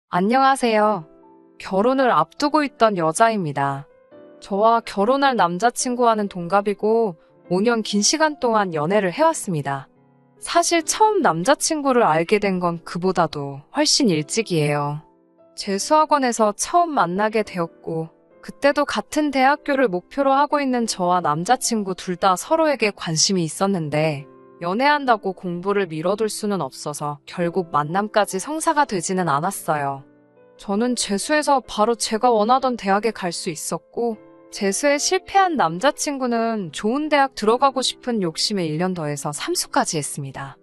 안녕하세요. 결혼을 앞두고 있던 여자입니다. 저와 결혼할 남자친구와는 동갑이고 5년 긴 시간 동안 연애를 해왔습니다. 사실 처음 남자친구를 알게 된 건 그보다도 훨씬 일찍이에요. 재수학원에서 처음 만나게 되었고, 그때도 같은 대학교를 목표로 하고 있는 저와 남자친구 둘 다 서로에게 관심이 있었는데, 연애한다고 공부를 미뤄둘 수는 없어서 결국 만남까지 성사가 되지는 않았어요. 저는 재수해서 바로 제가 원하던 대학에 갈 수 있었고, 재수에 실패한 남자친구는 좋은 대학 들어가고 싶은 욕심에 1년 더해서 삼수까지 했습니다.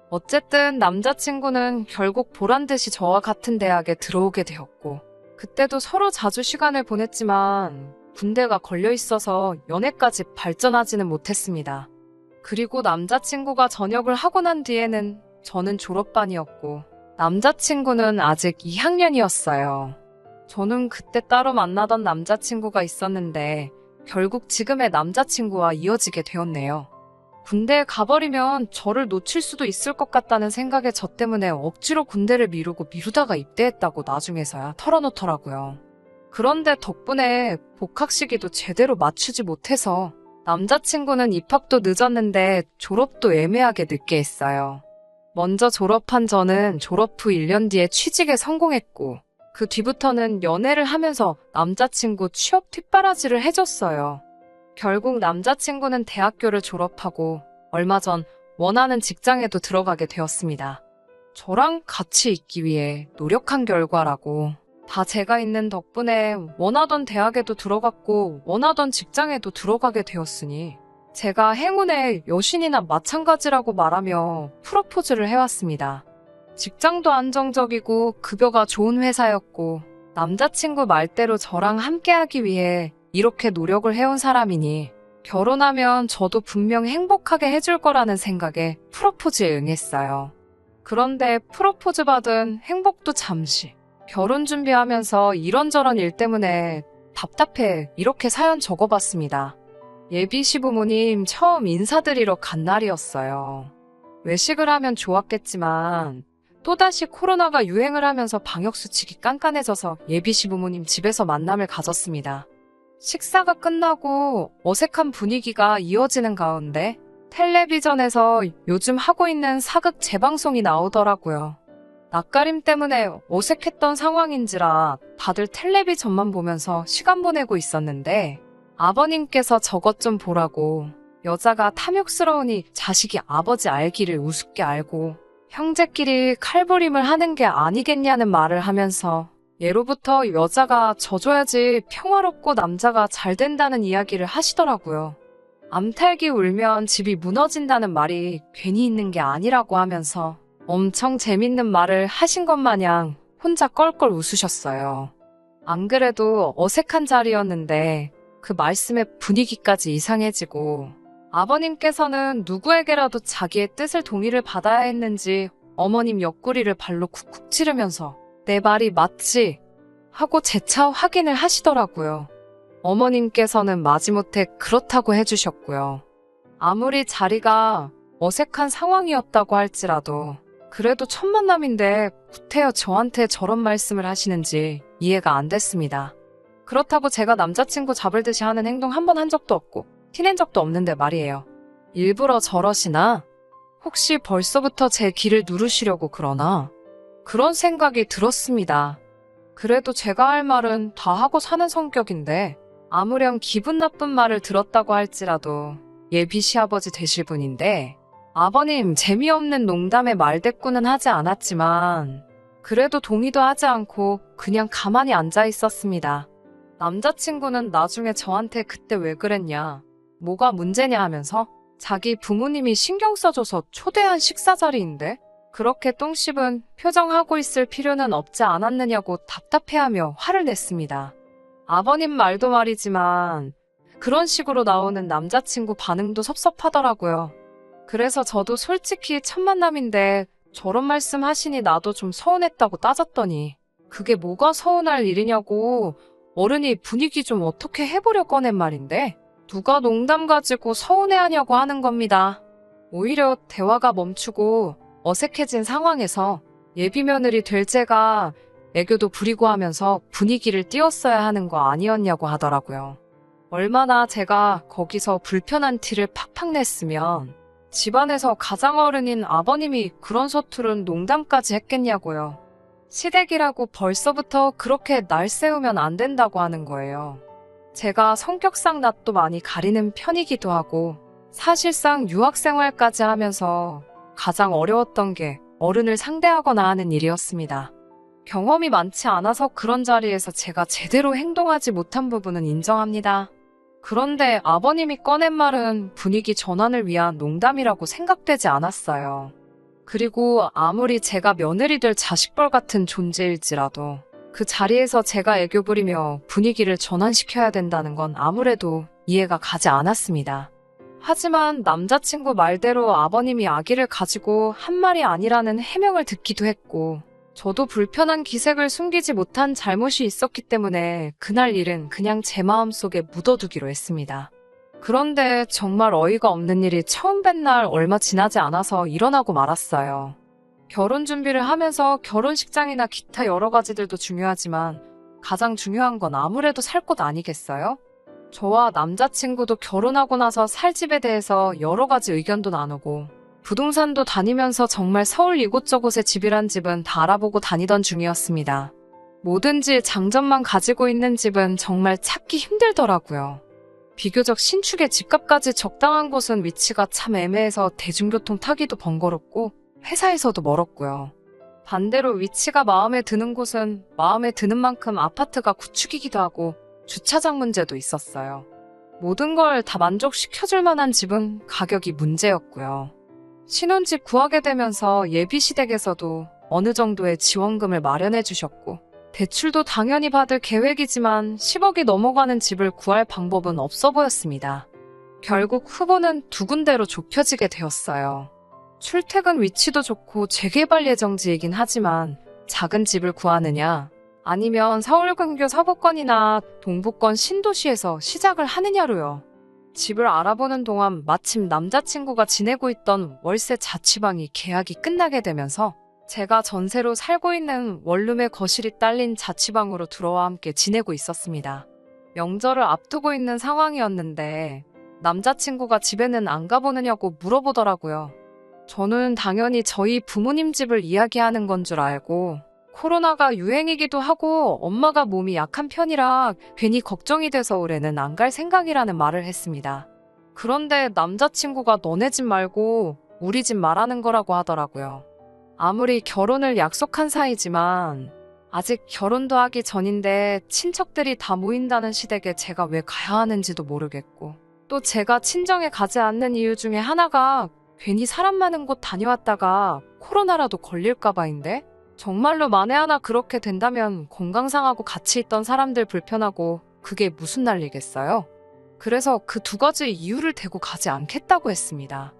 어쨌든 남자친구는 결국 보란듯이 저와 같은 대학에 들어오게 되었고, 그때도 서로 자주 시간을 보냈지만 군대가 걸려 있어서 연애까지 발전하지는 못했습니다. 그리고 남자친구가 전역을 하고 난 뒤에는 저는 졸업반이었고, 남자친구는 아직 2학년이었어요. 저는 그때 따로 만나던 남자친구가 있었는데 결국 지금의 남자친구와 이어지게 되었네요. 군대에 가버리면 저를 놓칠 수도 있을 것 같다는 생각에 저 때문에 억지로 군대를 미루다가 입대했다고 나중에서야 털어놓더라고요. 그런데 덕분에 복학 시기도 제대로 맞추지 못해서 남자친구는 입학도 늦었는데 졸업도 애매하게 늦게 했어요. 먼저 졸업한 저는 졸업 후 1년 뒤에 취직에 성공했고, 그 뒤부터는 연애를 하면서 남자친구 취업 뒷바라지를 해줬어요. 결국 남자친구는 대학교를 졸업하고 얼마 전 원하는 직장에도 들어가게 되었습니다. 저랑 같이 있기 위해 노력한 결과라고, 다 제가 있는 덕분에 원하던 대학에도 들어갔고 원하던 직장에도 들어가게 되었으니 제가 행운의 여신이나 마찬가지라고 말하며 프로포즈를 해왔습니다. 직장도 안정적이고 급여가 좋은 회사였고 남자친구 말대로 저랑 함께하기 위해 이렇게 노력을 해온 사람이니 결혼하면 저도 분명 행복하게 해줄 거라는 생각에 프로포즈에 응했어요. 그런데 프로포즈 받은 행복도 잠시, 결혼 준비하면서 이런저런 일 때문에 답답해 이렇게 사연 적어봤습니다. 예비 시부모님 처음 인사드리러 간 날이었어요. 외식을 하면 좋았겠지만 또다시 코로나가 유행을 하면서 방역수칙이 깐깐해져서 예비 시부모님 집에서 만남을 가졌습니다. 식사가 끝나고 어색한 분위기가 이어지는 가운데 텔레비전에서 요즘 하고 있는 사극 재방송이 나오더라고요. 낯가림 때문에 어색했던 상황인지라 다들 텔레비전만 보면서 시간 보내고 있었는데 아버님께서 저것 좀 보라고, 여자가 탐욕스러우니 자식이 아버지 알기를 우습게 알고 형제끼리 칼부림을 하는 게 아니겠냐는 말을 하면서 예로부터 여자가 져줘야지 평화롭고 남자가 잘 된다는 이야기를 하시더라고요. 암탉이 울면 집이 무너진다는 말이 괜히 있는 게 아니라고 하면서 엄청 재밌는 말을 하신 것 마냥 혼자 껄껄 웃으셨어요. 안 그래도 어색한 자리였는데 그 말씀에 분위기까지 이상해지고 아버님께서는 누구에게라도 자기의 뜻을 동의를 받아야 했는지 어머님 옆구리를 발로 쿡쿡 찌르면서 내 말이 맞지? 하고 재차 확인을 하시더라고요. 어머님께서는 마지못해 그렇다고 해주셨고요. 아무리 자리가 어색한 상황이었다고 할지라도 그래도 첫 만남인데 구태여 저한테 저런 말씀을 하시는지 이해가 안 됐습니다. 그렇다고 제가 남자친구 잡을 듯이 하는 행동 한 번 한 적도 없고 티낸 적도 없는데 말이에요. 일부러 저러시나? 혹시 벌써부터 제 귀를 누르시려고 그러나? 그런 생각이 들었습니다. 그래도 제가 할 말은 다 하고 사는 성격인데 아무렴 기분 나쁜 말을 들었다고 할지라도 예비 시아버지 되실 분인데 아버님 재미없는 농담에 말대꾸는 하지 않았지만 그래도 동의도 하지 않고 그냥 가만히 앉아 있었습니다. 남자친구는 나중에 저한테 그때 왜 그랬냐, 뭐가 문제냐 하면서 자기 부모님이 신경 써줘서 초대한 식사 자리인데 그렇게 똥 씹은 표정하고 있을 필요는 없지 않았느냐고 답답해하며 화를 냈습니다. 아버님 말도 말이지만 그런 식으로 나오는 남자친구 반응도 섭섭하더라고요. 그래서 저도 솔직히 첫 만남인데 저런 말씀 하시니 나도 좀 서운했다고 따졌더니 그게 뭐가 서운할 일이냐고 어른이 분위기 좀 어떻게 해보려 꺼낸 말인데 누가 농담 가지고 서운해하냐고 하는 겁니다. 오히려 대화가 멈추고 어색해진 상황에서 예비 며느리 될 제가 애교도 부리고 하면서 분위기를 띄웠어야 하는 거 아니었냐고 하더라고요. 얼마나 제가 거기서 불편한 티를 팍팍 냈으면 집안에서 가장 어른인 아버님이 그런 서투른 농담까지 했겠냐고요. 시댁이라고 벌써부터 그렇게 날 세우면 안 된다고 하는 거예요. 제가 성격상 낯도 많이 가리는 편이기도 하고 사실상 유학생활까지 하면서 가장 어려웠던 게 어른을 상대하거나 하는 일이었습니다. 경험이 많지 않아서 그런 자리에서 제가 제대로 행동하지 못한 부분은 인정합니다. 그런데 아버님이 꺼낸 말은 분위기 전환을 위한 농담이라고 생각되지 않았어요. 그리고 아무리 제가 며느리 될 자식벌 같은 존재일지라도 그 자리에서 제가 애교 부리며 분위기를 전환시켜야 된다는 건 아무래도 이해가 가지 않았습니다. 하지만 남자친구 말대로 아버님이 아기를 가지고 한 말이 아니라는 해명을 듣기도 했고 저도 불편한 기색을 숨기지 못한 잘못이 있었기 때문에 그날 일은 그냥 제 마음속에 묻어두기로 했습니다. 그런데 정말 어이가 없는 일이 처음 뵌 날 얼마 지나지 않아서 일어나고 말았어요. 결혼 준비를 하면서 결혼식장이나 기타 여러 가지들도 중요하지만 가장 중요한 건 아무래도 살 곳 아니겠어요? 저와 남자친구도 결혼하고 나서 살 집에 대해서 여러 가지 의견도 나누고 부동산도 다니면서 정말 서울 이곳저곳에 집이란 집은 다 알아보고 다니던 중이었습니다. 뭐든지 장점만 가지고 있는 집은 정말 찾기 힘들더라고요. 비교적 신축의 집값까지 적당한 곳은 위치가 참 애매해서 대중교통 타기도 번거롭고 회사에서도 멀었고요. 반대로 위치가 마음에 드는 곳은 마음에 드는 만큼 아파트가 구축이기도 하고 주차장 문제도 있었어요. 모든 걸 다 만족시켜줄 만한 집은 가격이 문제였고요. 신혼집 구하게 되면서 예비시댁에서도 어느 정도의 지원금을 마련해 주셨고 대출도 당연히 받을 계획이지만 10억이 넘어가는 집을 구할 방법은 없어 보였습니다. 결국 후보는 두 군데로 좁혀지게 되었어요. 출퇴근 위치도 좋고 재개발 예정지이긴 하지만 작은 집을 구하느냐 아니면 서울 근교 서구권이나 동부권 신도시에서 시작을 하느냐로요. 집을 알아보는 동안 마침 남자친구가 지내고 있던 월세 자취방이 계약이 끝나게 되면서 제가 전세로 살고 있는 원룸의 거실이 딸린 자취방으로 들어와 함께 지내고 있었습니다. 명절을 앞두고 있는 상황이었는데 남자친구가 집에는 안 가보느냐고 물어보더라고요. 저는 당연히 저희 부모님 집을 이야기하는 건 줄 알고 코로나가 유행이기도 하고 엄마가 몸이 약한 편이라 괜히 걱정이 돼서 올해는 안 갈 생각이라는 말을 했습니다. 그런데 남자친구가 너네 집 말고 우리 집 말하는 거라고 하더라고요. 아무리 결혼을 약속한 사이지만 아직 결혼도 하기 전인데 친척들이 다 모인다는 시댁에 제가 왜 가야 하는지도 모르겠고 또 제가 친정에 가지 않는 이유 중에 하나가 괜히 사람 많은 곳 다녀왔다가 코로나라도 걸릴까 봐인데 정말로 만에 하나 그렇게 된다면 건강 상하고 같이 있던 사람들 불편하고 그게 무슨 난리겠어요? 그래서 그 두 가지 이유를 대고 가지 않겠다고 했습니다.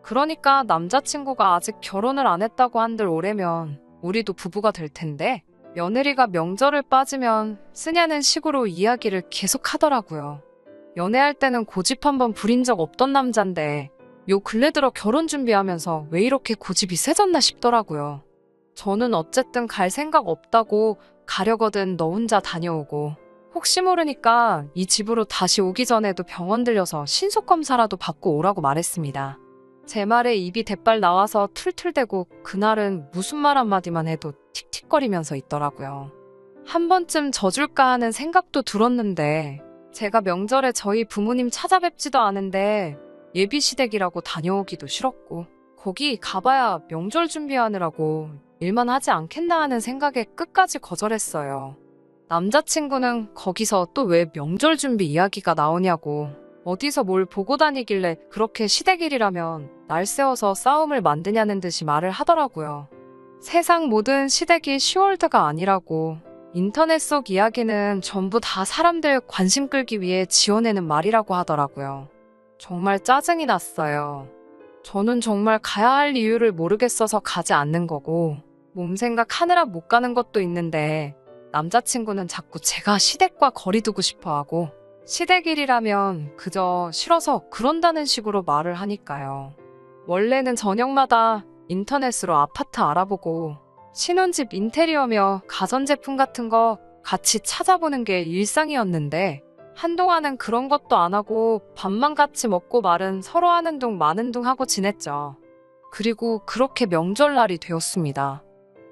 그러니까 남자친구가 아직 결혼을 안 했다고 한들 올해면 우리도 부부가 될 텐데 며느리가 명절을 빠지면 쓰냐는 식으로 이야기를 계속 하더라고요. 연애할 때는 고집 한번 부린 적 없던 남잔데 요 근래 들어 결혼 준비하면서 왜 이렇게 고집이 세졌나 싶더라고요. 저는 어쨌든 갈 생각 없다고 가려거든 너 혼자 다녀오고 혹시 모르니까 이 집으로 다시 오기 전에도 병원 들려서 신속검사라도 받고 오라고 말했습니다. 제 말에 입이 대빨 나와서 툴툴대고 그날은 무슨 말 한마디만 해도 틱틱거리면서 있더라고요. 한 번쯤 져줄까 하는 생각도 들었는데 제가 명절에 저희 부모님 찾아뵙지도 않은데 예비시댁이라고 다녀오기도 싫었고 거기 가봐야 명절 준비하느라고 일만 하지 않겠나 하는 생각에 끝까지 거절했어요. 남자친구는 거기서 또 왜 명절 준비 이야기가 나오냐고 어디서 뭘 보고 다니길래 그렇게 시댁일이라면 날 세워서 싸움을 만드냐는 듯이 말을 하더라고요. 세상 모든 시댁이 10월드가 아니라고 인터넷 속 이야기는 전부 다 사람들 관심 끌기 위해 지어내는 말이라고 하더라고요. 정말 짜증이 났어요. 저는 정말 가야 할 이유를 모르겠어서 가지 않는 거고 몸 생각하느라 못 가는 것도 있는데 남자친구는 자꾸 제가 시댁과 거리 두고 싶어하고 시댁일이라면 그저 싫어서 그런다는 식으로 말을 하니까요. 원래는 저녁마다 인터넷으로 아파트 알아보고 신혼집 인테리어며 가전제품 같은 거 같이 찾아보는 게 일상이었는데 한동안은 그런 것도 안 하고 밥만 같이 먹고 말은 서로 하는 둥 마는 둥 하고 지냈죠. 그리고 그렇게 명절날이 되었습니다.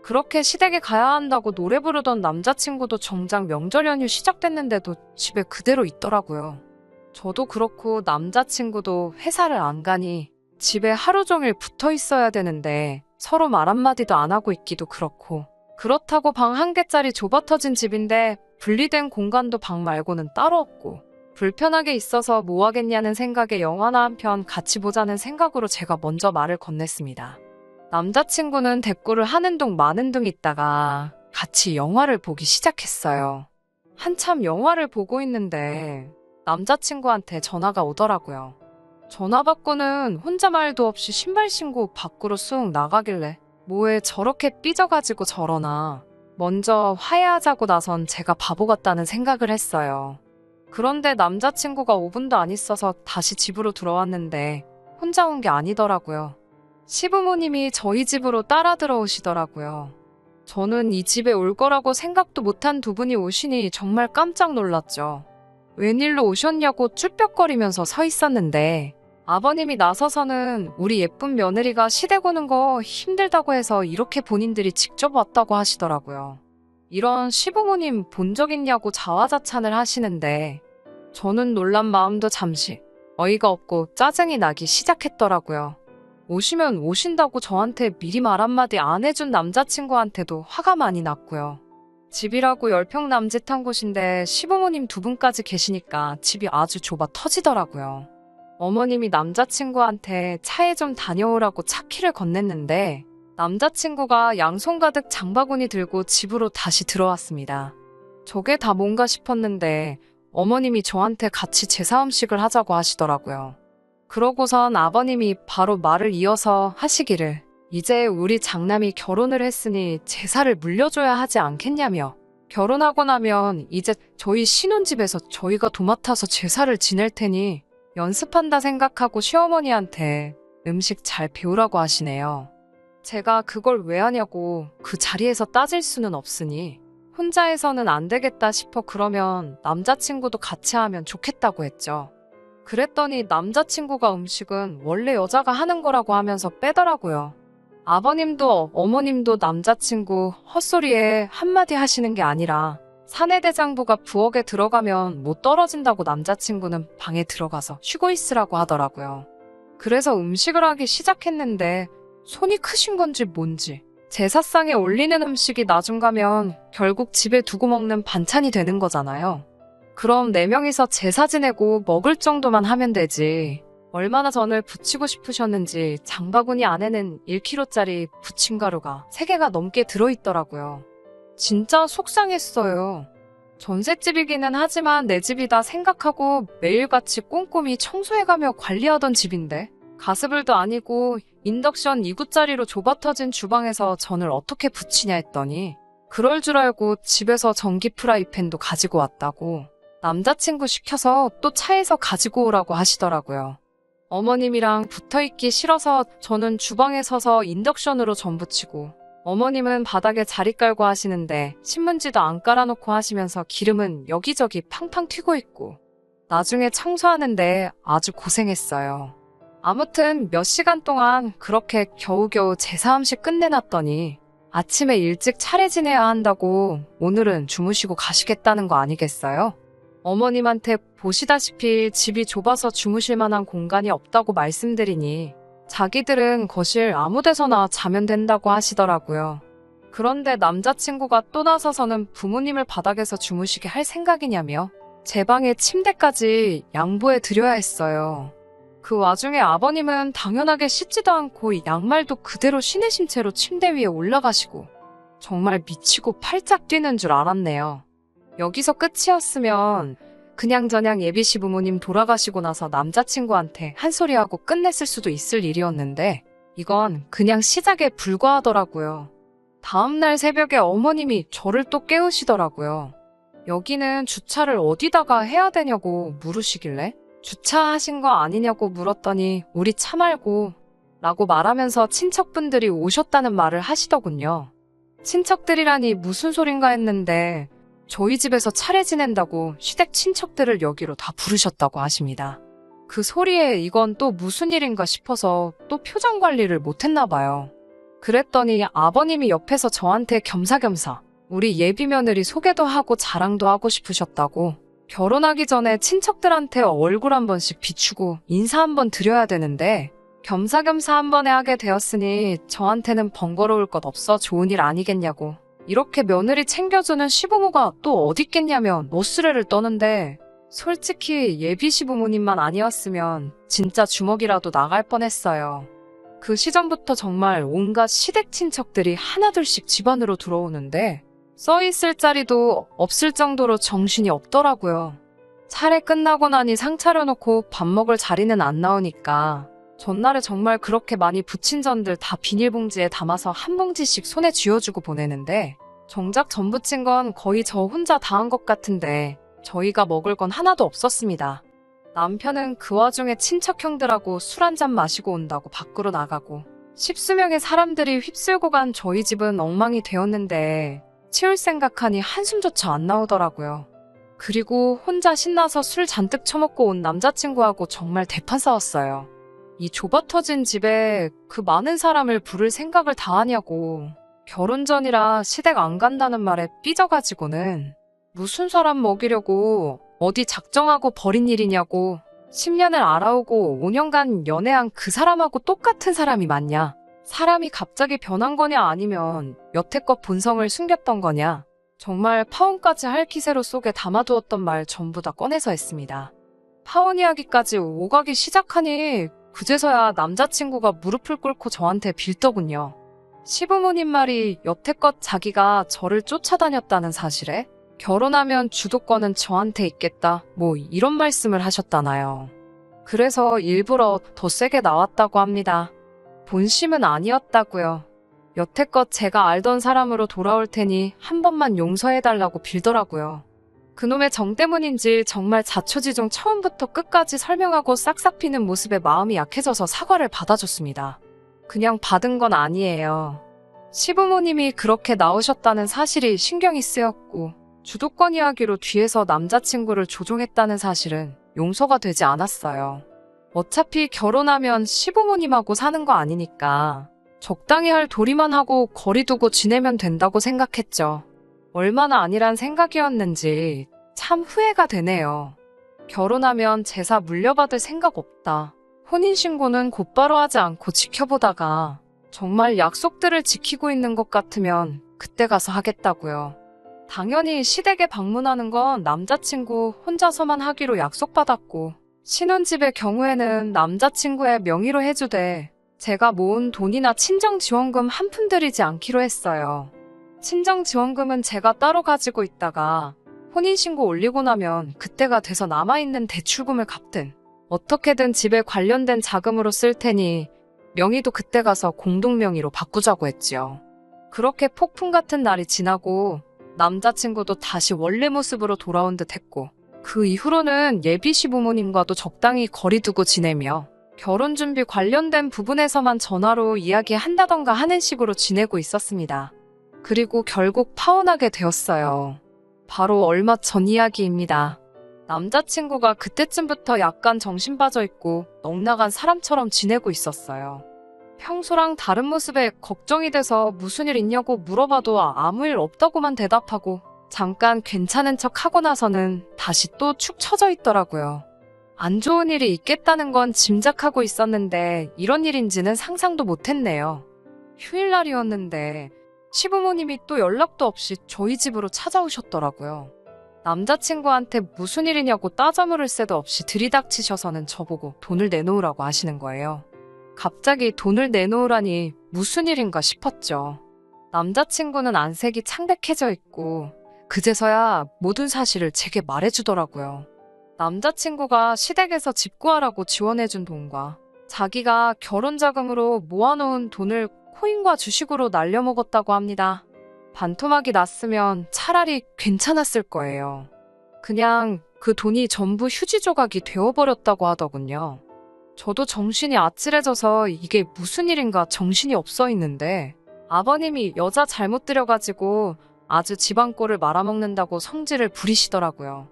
그렇게 시댁에 가야 한다고 노래 부르던 남자친구도 정작 명절 연휴 시작됐는데도 집에 그대로 있더라고요. 저도 그렇고 남자친구도 회사를 안 가니 집에 하루 종일 붙어 있어야 되는데 서로 말 한마디도 안 하고 있기도 그렇고, 그렇다고 방 한 개짜리 좁아터진 집인데 분리된 공간도 방 말고는 따로 없고 불편하게 있어서 뭐 하겠냐는 생각에 영화나 한 편 같이 보자는 생각으로 제가 먼저 말을 건넸습니다. 남자친구는 대꾸를 하는 둥 마는 둥 있다가 같이 영화를 보기 시작했어요. 한참 영화를 보고 있는데 남자친구한테 전화가 오더라고요. 전화 받고는 혼자 말도 없이 신발 신고 밖으로 쑥 나가길래 뭐에 저렇게 삐져가지고 저러나, 먼저 화해하자고 나선 제가 바보 같다는 생각을 했어요. 그런데 남자친구가 5분도 안 있어서 다시 집으로 들어왔는데 혼자 온 게 아니더라고요. 시부모님이 저희 집으로 따라 들어오시더라고요. 저는 이 집에 올 거라고 생각도 못한 두 분이 오시니 정말 깜짝 놀랐죠. 웬일로 오셨냐고 쭈뼛거리면서 서 있었는데 아버님이 나서서는 우리 예쁜 며느리가 시댁 오는 거 힘들다고 해서 이렇게 본인들이 직접 왔다고 하시더라고요. 이런 시부모님 본 적 있냐고 자화자찬을 하시는데 저는 놀란 마음도 잠시 어이가 없고 짜증이 나기 시작했더라고요. 오시면 오신다고 저한테 미리 말 한마디 안 해준 남자친구한테도 화가 많이 났고요. 집이라고 10평 남짓한 곳인데 시부모님 두 분까지 계시니까 집이 아주 좁아 터지더라고요. 어머님이 남자친구한테 차에 좀 다녀오라고 차키를 건넸는데 남자친구가 양손 가득 장바구니 들고 집으로 다시 들어왔습니다. 저게 다 뭔가 싶었는데 어머님이 저한테 같이 제사 음식을 하자고 하시더라고요. 그러고선 아버님이 바로 말을 이어서 하시기를 이제 우리 장남이 결혼을 했으니 제사를 물려줘야 하지 않겠냐며, 결혼하고 나면 이제 저희 신혼집에서 저희가 도맡아서 제사를 지낼 테니 연습한다 생각하고 시어머니한테 음식 잘 배우라고 하시네요. 제가 그걸 왜 하냐고 그 자리에서 따질 수는 없으니 혼자 해서는 안 되겠다 싶어 그러면 남자친구도 같이 하면 좋겠다고 했죠. 그랬더니 남자친구가 음식은 원래 여자가 하는 거라고 하면서 빼더라고요. 아버님도 어머님도 남자친구 헛소리에 한마디 하시는 게 아니라 사내대장부가 부엌에 들어가면 못 떨어진다고 남자친구는 방에 들어가서 쉬고 있으라고 하더라고요. 그래서 음식을 하기 시작했는데 손이 크신 건지 뭔지 제사상에 올리는 음식이 나중 가면 결국 집에 두고 먹는 반찬이 되는 거잖아요. 그럼 4명이서 제사 지내고 먹을 정도만 하면 되지. 얼마나 전을 부치고 싶으셨는지 장바구니 안에는 1kg짜리 부침가루가 3개가 넘게 들어있더라고요. 진짜 속상했어요. 전셋집이기는 하지만 내 집이다 생각하고 매일같이 꼼꼼히 청소해가며 관리하던 집인데 가스불도 아니고 인덕션 2구짜리로 좁아터진 주방에서 전을 어떻게 부치냐 했더니 그럴 줄 알고 집에서 전기 프라이팬도 가지고 왔다고 남자친구 시켜서 또 차에서 가지고 오라고 하시더라고요. 어머님이랑 붙어있기 싫어서 저는 주방에 서서 인덕션으로 전 부치고 어머님은 바닥에 자리 깔고 하시는데 신문지도 안 깔아놓고 하시면서 기름은 여기저기 팡팡 튀고 있고 나중에 청소하는데 아주 고생했어요. 아무튼 몇 시간 동안 그렇게 겨우겨우 제사 음식 끝내놨더니 아침에 일찍 차례 지내야 한다고 오늘은 주무시고 가시겠다는 거 아니겠어요? 어머님한테 보시다시피 집이 좁아서 주무실 만한 공간이 없다고 말씀드리니 자기들은 거실 아무 데서나 자면 된다고 하시더라고요. 그런데 남자친구가 또 나서서는 부모님을 바닥에서 주무시게 할 생각이냐며 제 방에 침대까지 양보해 드려야 했어요. 그 와중에 아버님은 당연하게 씻지도 않고 양말도 그대로 신으신 채로 침대 위에 올라가시고 정말 미치고 팔짝 뛰는 줄 알았네요. 여기서 끝이었으면 그냥저냥 예비 시부모님 돌아가시고 나서 남자친구한테 한 소리하고 끝냈을 수도 있을 일이었는데 이건 그냥 시작에 불과하더라고요. 다음날 새벽에 어머님이 저를 또 깨우시더라고요. 여기는 주차를 어디다가 해야 되냐고 물으시길래 주차하신 거 아니냐고 물었더니 우리 차 말고 라고 말하면서 친척분들이 오셨다는 말을 하시더군요. 친척들이라니 무슨 소린가 했는데 저희 집에서 차례 지낸다고 시댁 친척들을 여기로 다 부르셨다고 하십니다. 그 소리에 이건 또 무슨 일인가 싶어서 또 표정 관리를 못했나 봐요. 그랬더니 아버님이 옆에서 저한테 겸사겸사 우리 예비 며느리 소개도 하고 자랑도 하고 싶으셨다고, 결혼하기 전에 친척들한테 얼굴 한 번씩 비추고 인사 한 번 드려야 되는데 겸사겸사 한 번에 하게 되었으니 저한테는 번거로울 것 없어 좋은 일 아니겠냐고, 이렇게 며느리 챙겨주는 시부모가 또 어딨겠냐며 노스레를 떠는데, 솔직히 예비 시부모님만 아니었으면 진짜 주먹이라도 나갈 뻔했어요. 그 시점부터 정말 온갖 시댁 친척들이 하나둘씩 집안으로 들어오는데 써있을 자리도 없을 정도로 정신이 없더라고요. 차례 끝나고 나니 상 차려놓고 밥 먹을 자리는 안 나오니까 전날에 정말 그렇게 많이 부친 전들 다 비닐봉지에 담아서 한 봉지씩 손에 쥐어주고 보내는데, 정작 전 부친 건 거의 저 혼자 다 한 것 같은데 저희가 먹을 건 하나도 없었습니다. 남편은 그 와중에 친척 형들하고 술 한잔 마시고 온다고 밖으로 나가고, 십수명의 사람들이 휩쓸고 간 저희 집은 엉망이 되었는데 치울 생각하니 한숨조차 안 나오더라고요. 그리고 혼자 신나서 술 잔뜩 처먹고 온 남자친구하고 정말 대판 싸웠어요. 이 좁아터진 집에 그 많은 사람을 부를 생각을 다 하냐고, 결혼 전이라 시댁 안 간다는 말에 삐져가지고는 무슨 사람 먹이려고 어디 작정하고 버린 일이냐고, 10년을 알아오고 5년간 연애한 그 사람하고 똑같은 사람이 맞냐, 사람이 갑자기 변한 거냐 아니면 여태껏 본성을 숨겼던 거냐, 정말 파혼까지 할 기세로 속에 담아두었던 말 전부 다 꺼내서 했습니다. 파혼 이야기까지 오가기 시작하니 그제서야 남자친구가 무릎을 꿇고 저한테 빌더군요. 시부모님 말이 여태껏 자기가 저를 쫓아다녔다는 사실에 결혼하면 주도권은 저한테 있겠다, 뭐 이런 말씀을 하셨다나요. 그래서 일부러 더 세게 나왔다고 합니다. 본심은 아니었다고요. 여태껏 제가 알던 사람으로 돌아올 테니 한 번만 용서해달라고 빌더라고요. 그놈의 정 때문인지 정말 자초지종 처음부터 끝까지 설명하고 싹싹 비는 모습에 마음이 약해져서 사과를 받아줬습니다. 그냥 받은 건 아니에요. 시부모님이 그렇게 나오셨다는 사실이 신경이 쓰였고, 주도권 이야기로 뒤에서 남자친구를 조종했다는 사실은 용서가 되지 않았어요. 어차피 결혼하면 시부모님하고 사는 거 아니니까 적당히 할 도리만 하고 거리 두고 지내면 된다고 생각했죠. 얼마나 아니란 생각이었는지 참 후회가 되네요. 결혼하면 제사 물려받을 생각 없다, 혼인신고는 곧바로 하지 않고 지켜보다가 정말 약속들을 지키고 있는 것 같으면 그때 가서 하겠다고요. 당연히 시댁에 방문하는 건 남자친구 혼자서만 하기로 약속받았고, 신혼집의 경우에는 남자친구의 명의로 해주되 제가 모은 돈이나 친정지원금 한 푼 들이지 않기로 했어요. 친정지원금은 제가 따로 가지고 있다가 혼인신고 올리고 나면 그때가 돼서 남아있는 대출금을 갚든 어떻게든 집에 관련된 자금으로 쓸 테니 명의도 그때 가서 공동명의로 바꾸자고 했지요. 그렇게 폭풍 같은 날이 지나고 남자친구도 다시 원래 모습으로 돌아온 듯 했고, 그 이후로는 예비 시부모님과도 적당히 거리 두고 지내며 결혼 준비 관련된 부분에서만 전화로 이야기한다던가 하는 식으로 지내고 있었습니다. 그리고 결국 파혼하게 되었어요. 바로 얼마 전 이야기입니다. 남자친구가 그때쯤부터 약간 정신 빠져 있고 넋나간 사람처럼 지내고 있었어요. 평소랑 다른 모습에 걱정이 돼서 무슨 일 있냐고 물어봐도 아무 일 없다고만 대답하고 잠깐 괜찮은 척 하고 나서는 다시 또 축 처져 있더라고요. 안 좋은 일이 있겠다는 건 짐작하고 있었는데 이런 일인지는 상상도 못했네요. 휴일날이었는데 시부모님이 또 연락도 없이 저희 집으로 찾아오셨더라고요. 남자친구한테 무슨 일이냐고 따져 물을 새도 없이 들이닥치셔서는 저보고 돈을 내놓으라고 하시는 거예요. 갑자기 돈을 내놓으라니 무슨 일인가 싶었죠. 남자친구는 안색이 창백해져 있고 그제서야 모든 사실을 제게 말해주더라고요. 남자친구가 시댁에서 집 구하라고 지원해준 돈과 자기가 결혼자금으로 모아놓은 돈을 코인과 주식으로 날려먹었다고 합니다. 반토막이 났으면 차라리 괜찮았을 거예요. 그냥 그 돈이 전부 휴지 조각이 되어버렸다고 하더군요. 저도 정신이 아찔해져서 이게 무슨 일인가 정신이 없어 있는데 아버님이 여자 잘못 들여가지고 아주 집안 꼴을 말아먹는다고 성질을 부리시더라고요.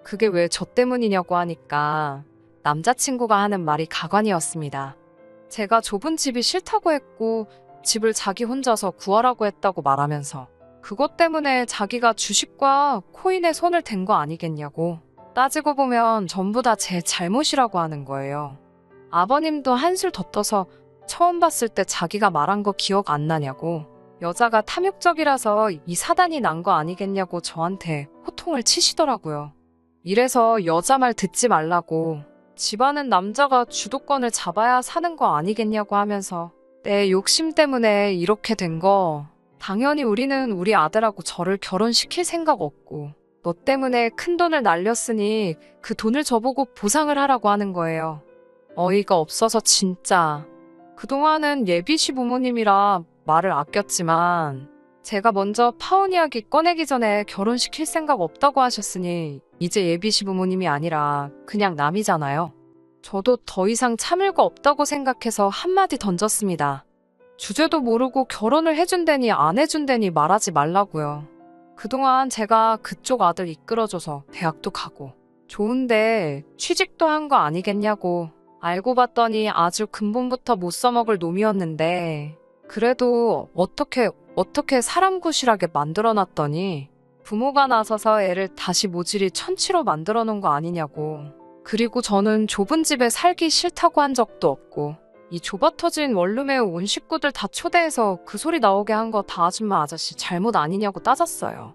그게 왜 저 때문이냐고 하니까 남자친구가 하는 말이 가관이었습니다. 제가 좁은 집이 싫다고 했고 집을 자기 혼자서 구하라고 했다고 말하면서 그것 때문에 자기가 주식과 코인에 손을 댄 거 아니겠냐고. 따지고 보면 전부 다 제 잘못이라고 하는 거예요. 아버님도 한술 더 떠서 처음 봤을 때 자기가 말한 거 기억 안 나냐고. 여자가 탐욕적이라서 이 사단이 난 거 아니겠냐고 저한테 호통을 치시더라고요. 이래서 여자 말 듣지 말라고. 집안은 남자가 주도권을 잡아야 사는 거 아니겠냐고 하면서 내 욕심 때문에 이렇게 된 거. 당연히 우리는 우리 아들하고 저를 결혼시킬 생각 없고 너 때문에 큰돈을 날렸으니 그 돈을 저보고 보상을 하라고 하는 거예요. 어이가 없어서 진짜. 그동안은 예비 시부모님이라 말을 아꼈지만 제가 먼저 파혼 이야기 꺼내기 전에 결혼시킬 생각 없다고 하셨으니 이제 예비 시부모님이 아니라 그냥 남이잖아요. 저도 더 이상 참을 거 없다고 생각해서 한마디 던졌습니다. 주제도 모르고 결혼을 해준다니 안 해준다니 말하지 말라고요. 그동안 제가 그쪽 아들 이끌어줘서 대학도 가고 좋은데 취직도 한 거 아니겠냐고. 알고 봤더니 아주 근본부터 못 써먹을 놈이었는데 그래도 어떻게 사람 구실하게 만들어놨더니 부모가 나서서 애를 다시 모질이 천치로 만들어 놓은 거 아니냐고. 그리고 저는 좁은 집에 살기 싫다고 한 적도 없고 이 좁아터진 원룸에 온 식구들 다 초대해서 그 소리 나오게 한 거 다 아줌마 아저씨 잘못 아니냐고 따졌어요.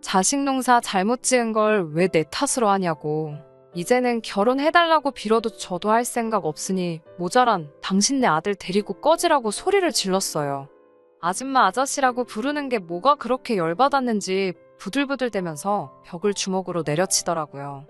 자식 농사 잘못 지은 걸 왜 내 탓으로 하냐고. 이제는 결혼해달라고 빌어도 저도 할 생각 없으니 모자란 당신네 아들 데리고 꺼지라고 소리를 질렀어요. 아줌마 아저씨라고 부르는 게 뭐가 그렇게 열받았는지 부들부들대면서 벽을 주먹으로 내려치더라고요.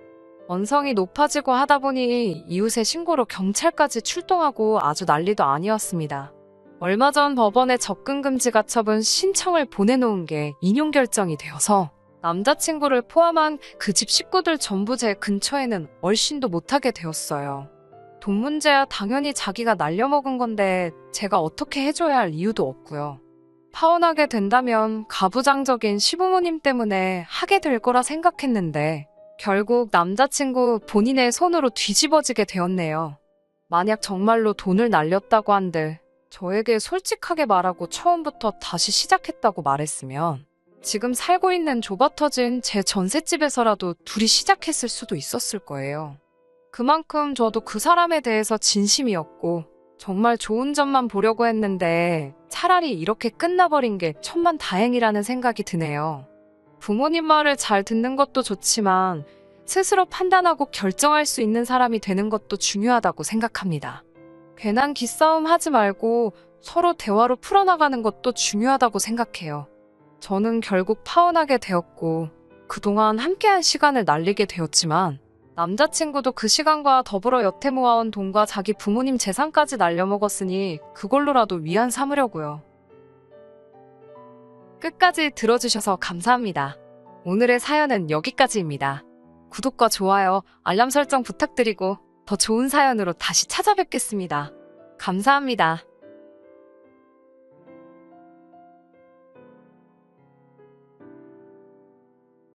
언성이 높아지고 하다 보니 이웃의 신고로 경찰까지 출동하고 아주 난리도 아니었습니다. 얼마 전 법원에 접근금지 가처분 신청을 보내놓은 게 인용 결정이 되어서 남자친구를 포함한 그 집 식구들 전부 제 근처에는 얼씬도 못하게 되었어요. 돈 문제야 당연히 자기가 날려먹은 건데 제가 어떻게 해줘야 할 이유도 없고요. 파혼하게 된다면 가부장적인 시부모님 때문에 하게 될 거라 생각했는데 결국 남자친구 본인의 손으로 뒤집어지게 되었네요. 만약 정말로 돈을 날렸다고 한들 저에게 솔직하게 말하고 처음부터 다시 시작했다고 말했으면 지금 살고 있는 좁아터진 제 전셋집에서라도 둘이 시작했을 수도 있었을 거예요. 그만큼 저도 그 사람에 대해서 진심이었고 정말 좋은 점만 보려고 했는데 차라리 이렇게 끝나버린 게 천만다행이라는 생각이 드네요. 부모님 말을 잘 듣는 것도 좋지만 스스로 판단하고 결정할 수 있는 사람이 되는 것도 중요하다고 생각합니다. 괜한 기싸움 하지 말고 서로 대화로 풀어나가는 것도 중요하다고 생각해요. 저는 결국 파혼하게 되었고 그동안 함께한 시간을 날리게 되었지만 남자친구도 그 시간과 더불어 여태 모아온 돈과 자기 부모님 재산까지 날려먹었으니 그걸로라도 위안 삼으려고요. 끝까지 들어주셔서 감사합니다. 오늘의 사연은 여기까지입니다. 구독과 좋아요, 알람 설정 부탁드리고 더 좋은 사연으로 다시 찾아뵙겠습니다. 감사합니다.